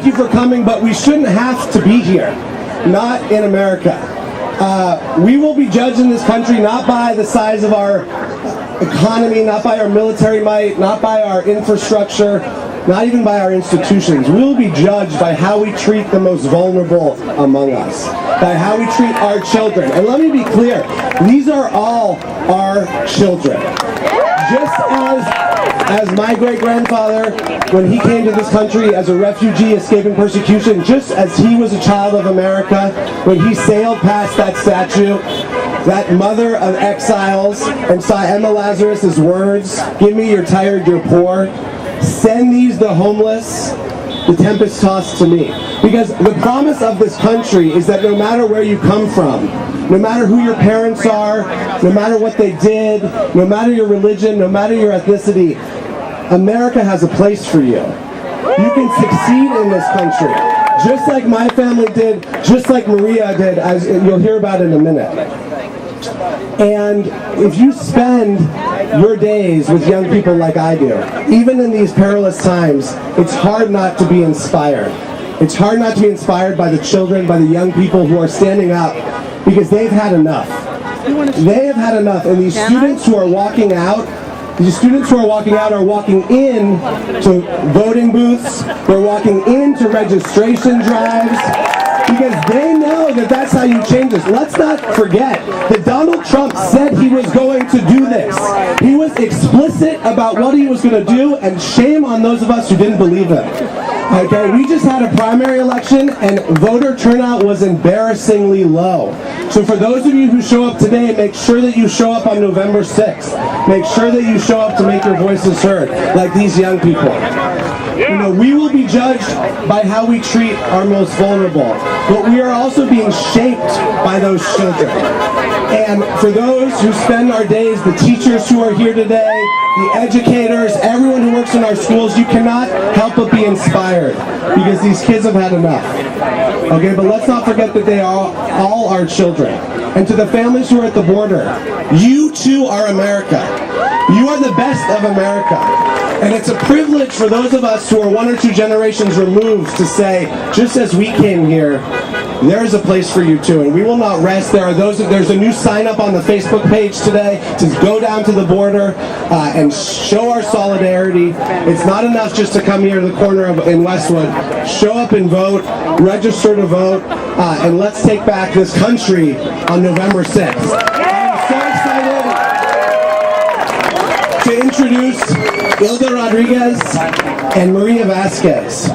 you for coming, but we shouldn't have to be here. Not in America. We will be judged in this country not by the size of our economy, not by our military might, not by our infrastructure, not even by our institutions. We will be judged by how we treat the most vulnerable among us, by how we treat our children. And let me be clear, these are all our children. Just as my great-grandfather, when he came to this country as a refugee escaping persecution, just as he was a child of America, when he sailed past that statue, that mother of exiles, and saw Emma Lazarus' words, "Give me your tired, your poor, send these the homeless, the tempest tossed to me." Because the promise of this country is that no matter where you come from, no matter who your parents are, no matter what they did, no matter your religion, no matter your ethnicity, America has a place for you. You can succeed in this country, just like my family did, just like Maria did, as you'll hear about in a minute. And if you spend your days with young people like I do, even in these perilous times, it's hard not to be inspired. It's hard not to be inspired by the children, by the young people who are standing up, because they've had enough. They have had enough, and these students who are walking out are walking in to voting booths, they're walking into registration drives, because they know that that's how you change this. Let's not forget that Donald Trump said he was going to do this. He was explicit about what he was going to do, and shame on those of us who didn't believe him. Okay, we just had a primary election, and voter turnout was embarrassingly low. So for those of you who show up today, make sure that you show up on November 6th. Make sure that you show up to make your voices heard, like these young people. You know, we will be judged by how we treat our most vulnerable, but we are also being shaped by those children. And for those who spend our days, the teachers who are here today, the educators, everyone who works in our schools, you cannot help but be inspired, because these kids have had enough. Okay, but let's not forget that they are all our children. And to the families who are at the border, you too are America. You are the best of America. And it's a privilege for those of us who are one or two generations removed to say, just as we came here, there's a place for you too, and we will not rest. There's a new sign up on the Facebook page today to go down to the border and show our solidarity. It's not enough just to come here to the corner in Westwood. Show up and vote, register to vote, and let's take back this country on November 6th. I'm so excited to introduce Hilda Rodriguez and Maria Vasquez.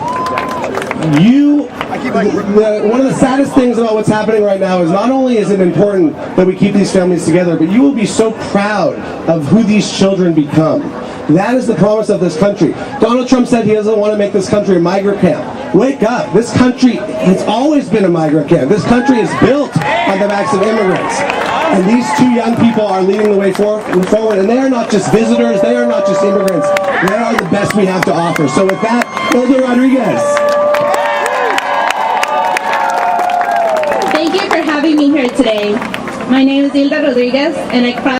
One of the saddest things about what's happening right now is not only is it important that we keep these families together, but you will be so proud of who these children become. That is the promise of this country. Donald Trump said he doesn't want to make this country a migrant camp. Wake up. This country has always been a migrant camp. This country is built on the backs of immigrants. And these two young people are leading the way forward, and they are not just visitors, they are not just immigrants, they are the best we have to offer. So with that, Hilda Rodriguez. Thank you for having me here today. My name is Hilda Rodriguez, and I